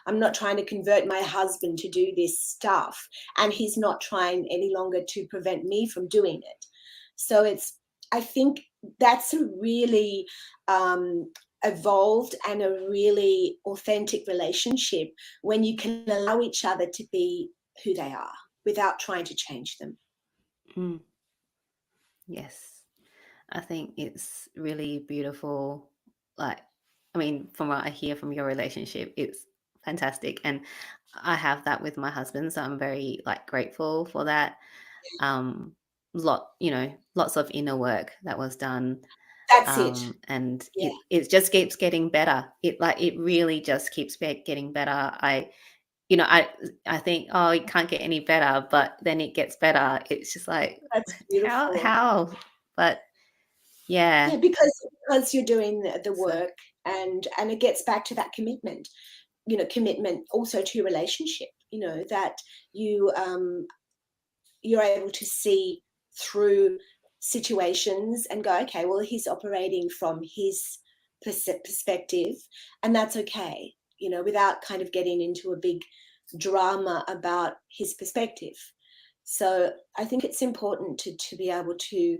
I'm not trying to convert my husband to do this stuff, and he's not trying any longer to prevent me from doing it. So I think that's a really evolved and a really authentic relationship, when you can allow each other to be who they are without trying to change them. Mm, yes. I think it's really beautiful. Like, I mean, from what I hear from your relationship, it's fantastic. And I have that with my husband. So I'm very like grateful for that. Um, lots of inner work that was done. That's it. And Yeah, it just keeps getting better. It really just keeps getting better. You know, I I think, oh, it can't get any better, but then it gets better. It's just like, that's how beautiful. how? But Yeah, yeah. because you're doing the So work, and it gets back to that commitment. Commitment also to your relationship. That you're able to see through situations and go, okay, well, he's operating from his perspective, and that's okay. Without kind of getting into a big drama about his perspective. So I think it's important to be able to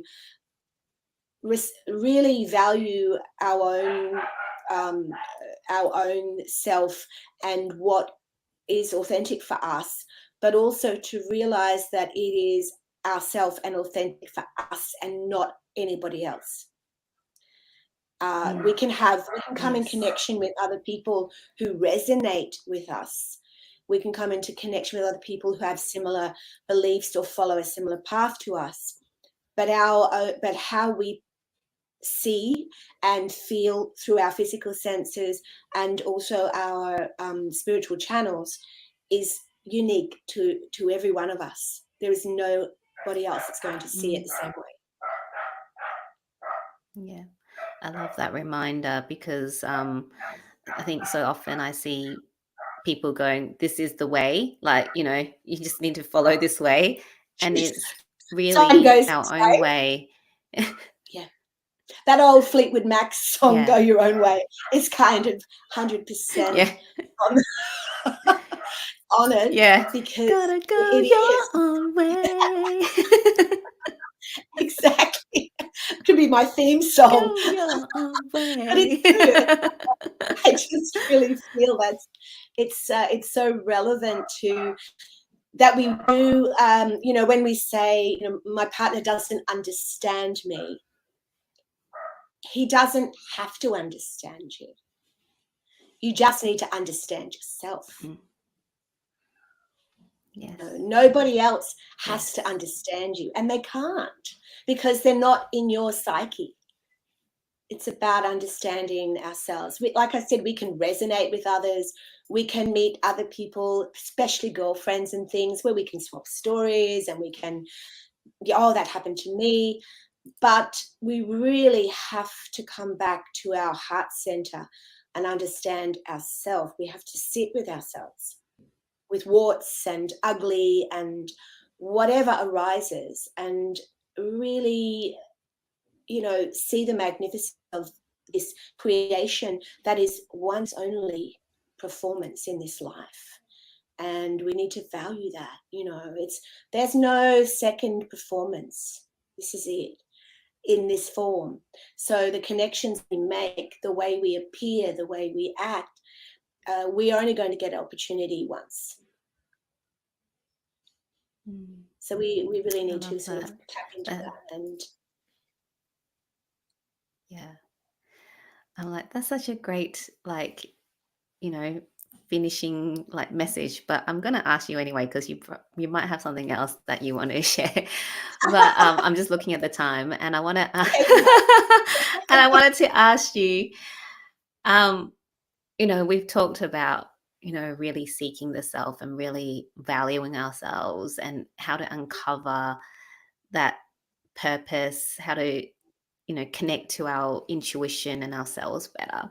really value um, our own self and what is authentic for us, but also to realize that it is ourself and authentic for us and not anybody else. We mm, can come in yes. connection with other people who resonate with us. We can come into connection with other people who have similar beliefs or follow a similar path to us. But how we see and feel through our physical senses and also our spiritual channels is unique to every one of us. There is nobody else that's going to see it Mm, the same way. yeah. I love that reminder because I think so often I see people going, this is the way, like, you just need to follow this way. And it's Time really goes this our own way. way. Yeah, that old Fleetwood Mac song, "Go Yeah. Your Own Way," is kind of 100% Yeah. on, on it, Yeah. because Gotta go it your is. own way. Exactly. Could be my theme song. Go your own But it's way. true. I just really feel that it's so relevant to that we do. When we say, my partner doesn't understand me, he doesn't have to understand you. You just need to understand yourself. Mm, yes. Nobody else has to Yes. understand you, and they can't, because they're not in your psyche. It's about understanding ourselves. Like I said, we can resonate with others. We can meet other people, especially girlfriends and things, where we can swap stories and we can, yeah, oh, that happened to me. But we really have to come back to our heart center and understand ourselves. We have to sit with ourselves, with warts and ugly and whatever arises, and really, see the magnificence of this creation that is one's only performance in this life. And we need to value that. There's no second performance. This is it in this form. So the connections we make, the way we appear, the way we act, we are only going to get opportunity once. So we really need to sort of tap into that. And yeah, I'm like, that's such a great, finishing message, but I'm going to ask you anyway, because you might have something else that you want to share. But I'm just looking at the time, and I want to and I wanted to ask you, we've talked about, really seeking the self and really valuing ourselves and how to uncover that purpose, how to, connect to our intuition and ourselves better.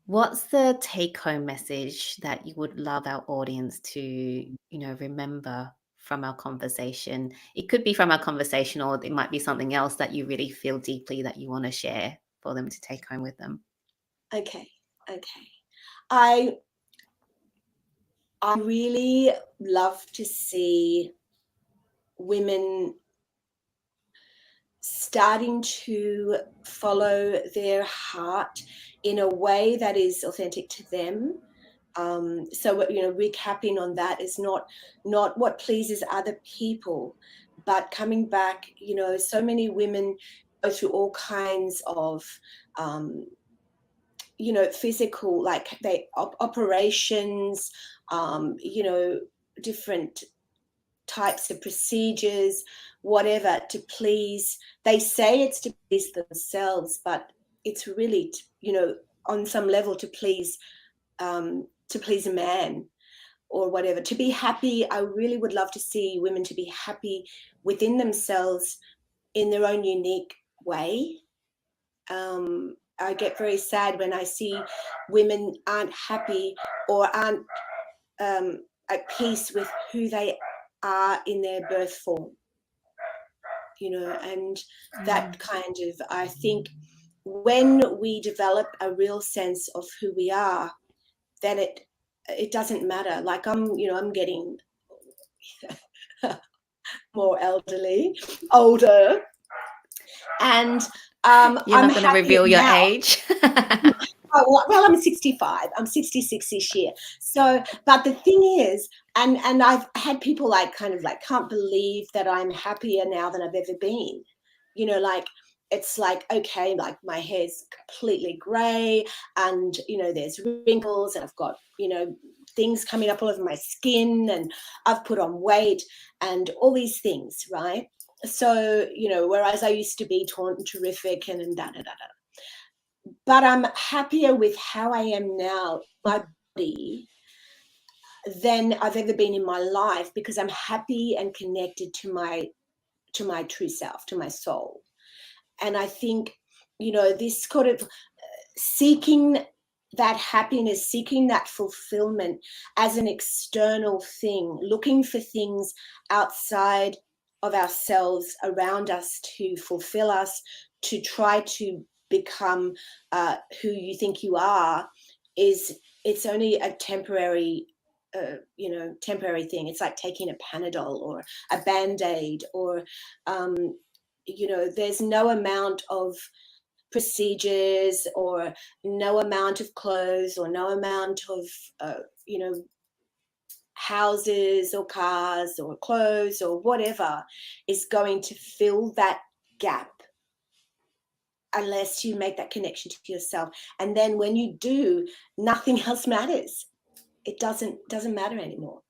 What's the take-home message that you would love our audience to, remember from our conversation? It could be from our conversation, or it might be something else that you really feel deeply that you want to share for them to take home with them. Okay. I really love to see women starting to follow their heart in a way that is authentic to them. So recapping on that is not what pleases other people, but coming back. So many women go through all kinds of physical, like operations, different types of procedures, whatever, to please. They say it's to please themselves, but it's really, on some level to please a man or whatever, to be happy. I really would love to see women to be happy within themselves in their own unique way. I get very sad when I see women aren't happy or aren't at peace with who they are in their birth form, and that kind of, I think when we develop a real sense of who we are, then it doesn't matter. Like I'm getting more older, and You're I'm not going to happy reveal your now. age. Oh, well, I'm 65. I'm 66 this year. So, but the thing is, and I've had people kind of can't believe that I'm happier now than I've ever been. It's like, okay, like my hair's completely grey, and there's wrinkles, and I've got things coming up all over my skin, and I've put on weight and all these things, right? So whereas I used to be taunt and terrific and da da da da, but I'm happier with how I am now, my body, than I've ever been in my life, because I'm happy and connected to my true self, to my soul. And I think, this sort of seeking that happiness, seeking that fulfillment as an external thing, looking for things outside of ourselves, around us, to fulfill us, to try to become who you think you are, it's only a temporary temporary thing. It's like taking a Panadol or a Band-Aid, or there's no amount of procedures or no amount of clothes or no amount of houses or cars or clothes or whatever is going to fill that gap, unless you make that connection to yourself. And then when you do, nothing else matters. It doesn't matter anymore.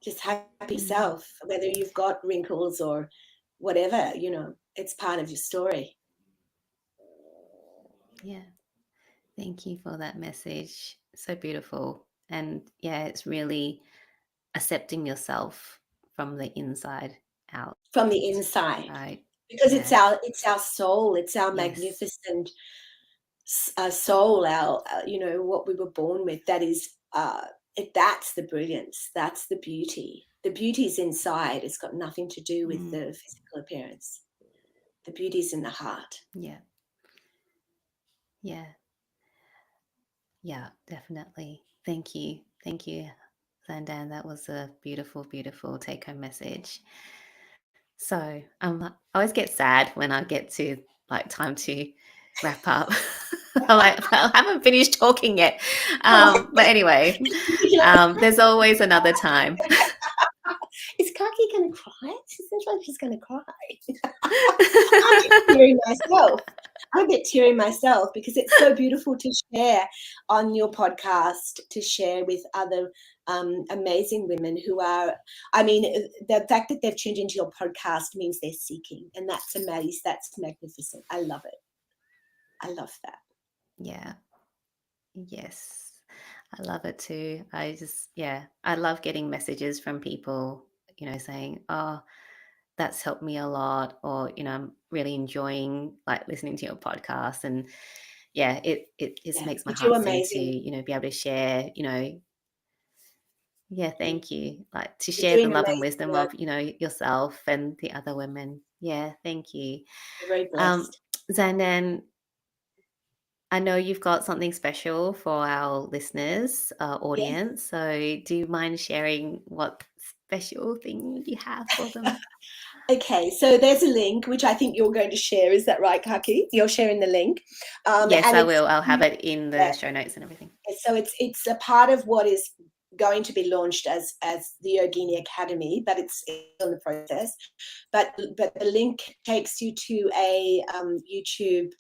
Just happy self, whether you've got wrinkles or whatever, it's part of your story. Yeah. Thank you for that message. So beautiful. And yeah, it's really accepting yourself from the inside out. From the inside. Right. Because Yeah. it's our soul, it's our magnificent soul, our what we were born with. That is that's the brilliance, that's the beauty, The beauty's inside. It's got nothing to do with Mm. the physical appearance. The beauty's in the heart. Yeah. Yeah. Yeah, definitely. Thank you. Thank you, Zangden. That was a beautiful, beautiful take-home message. So I always get sad when I get to like time to wrap up. I'm like, I haven't finished talking yet. Oh, But anyway, there's always another time. is Kaki going to cry? She seems like she's going to cry. I'm a bit teary myself. I'm a bit teary myself because it's so beautiful to share on your podcast, to share with other amazing women who are, I mean, the fact that they've tuned into your podcast means they're seeking, and that's amazing. That's magnificent. I love it. I love that. Yeah. Yes. I love it too. I love getting messages from people, saying, oh, that's helped me a lot, or, I'm really enjoying like listening to your podcast. And yeah, it just Yeah, makes my you do heart sing to, amazing. be able to share, thank you. Like to You're share the doing love and amazing wisdom work. of, yourself and the other women. Yeah, thank you. You're very blessed. Zangden, I know you've got something special for our listeners, Yes. audience. So do you mind sharing what special thing you have for them? Okay, so there's a link which I think you're going to share. Is that right, Kaki? You're sharing the link, Yes, and I it's will. I'll have it in the show notes and everything. so it's a part of what is going to be launched as the Yogini Academy, but it's in the process. But the link takes you to a YouTube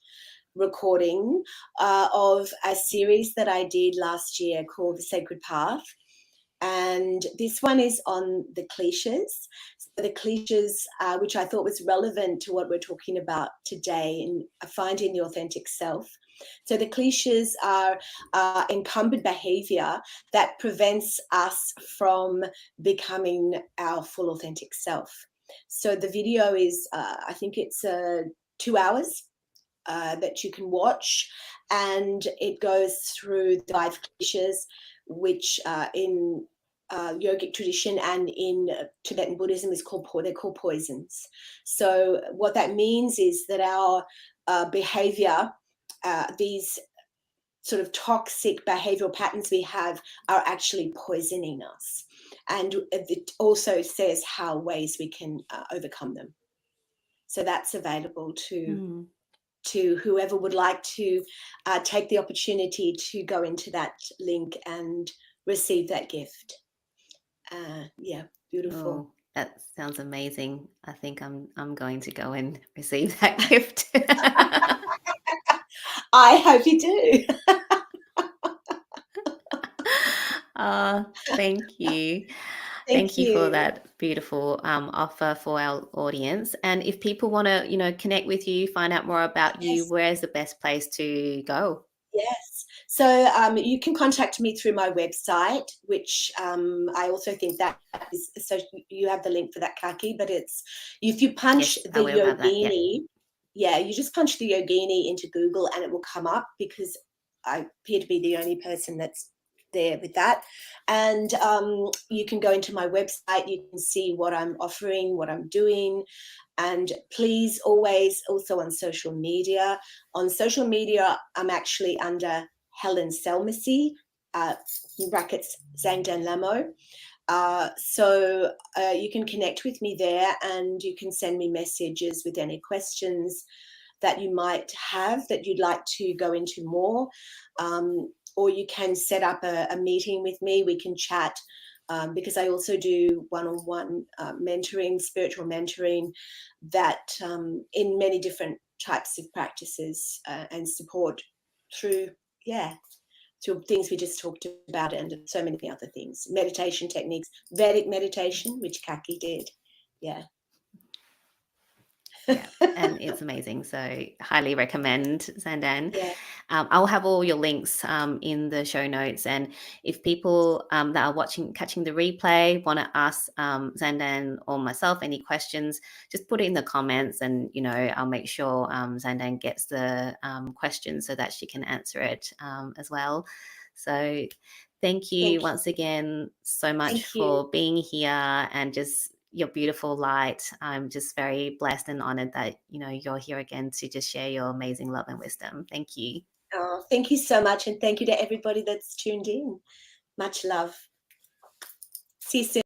recording of a series that I did last year called The Sacred Path. And this one is on the cliches. So the cliches, which I thought was relevant to what we're talking about today in finding the authentic self. So the cliches are encumbered behavior that prevents us from becoming our full authentic self. So the video is, I think it's 2 hours that you can watch, and it goes through the 5 cliches, which in yogic tradition and in Tibetan Buddhism they're called poisons. So what that means is that our behavior, these sort of toxic behavioral patterns we have, are actually poisoning us. And it also says how ways we can overcome them. So that's available to whoever would like to take the opportunity to go into that link and receive that gift. Yeah, beautiful. Oh, that sounds amazing. I think I'm going to go and receive that gift. I hope you do. Thank you. Thank Thank you for you. that beautiful offer for our audience. And if people want to, connect with you, find out more about you, Yes. where's the best place to go? Yes. So you can contact me through my website, which I also think that is, so you have the link for that, Kaki, but it's, if you punch Yes, I the will have that. Yeah. Yogini, you just punch the Yogini into Google and it will come up, because I appear to be the only person that's there with that. And you can go into my website, you can see what I'm offering, what I'm doing. And please always, also on social media. On social media, I'm actually under Helen Selmacy, in brackets Zangden Lhamo. So you can connect with me there, and you can send me messages with any questions that you might have that you'd like to go into more. Or you can set up a meeting with me. We can chat, because I also do one-on-one mentoring, spiritual mentoring, that in many different types of practices, and support through, through things we just talked about, and so many other things, meditation techniques, Vedic meditation, which Kaki did. Yeah. Yeah, and it's amazing. So highly recommend, Zangden. Yeah. I'll have all your links in the show notes. And if people that are catching the replay, want to ask Zangden or myself any questions, just put it in the comments, and I'll make sure Zangden gets the questions so that she can answer it as well. So Thank you Thank once again so much thank you. for being here and just your beautiful light. I'm just very blessed and honored that, you're here again to just share your amazing love and wisdom. Thank you. Oh, thank you so much, and thank you to everybody that's tuned in. Much love. See you soon.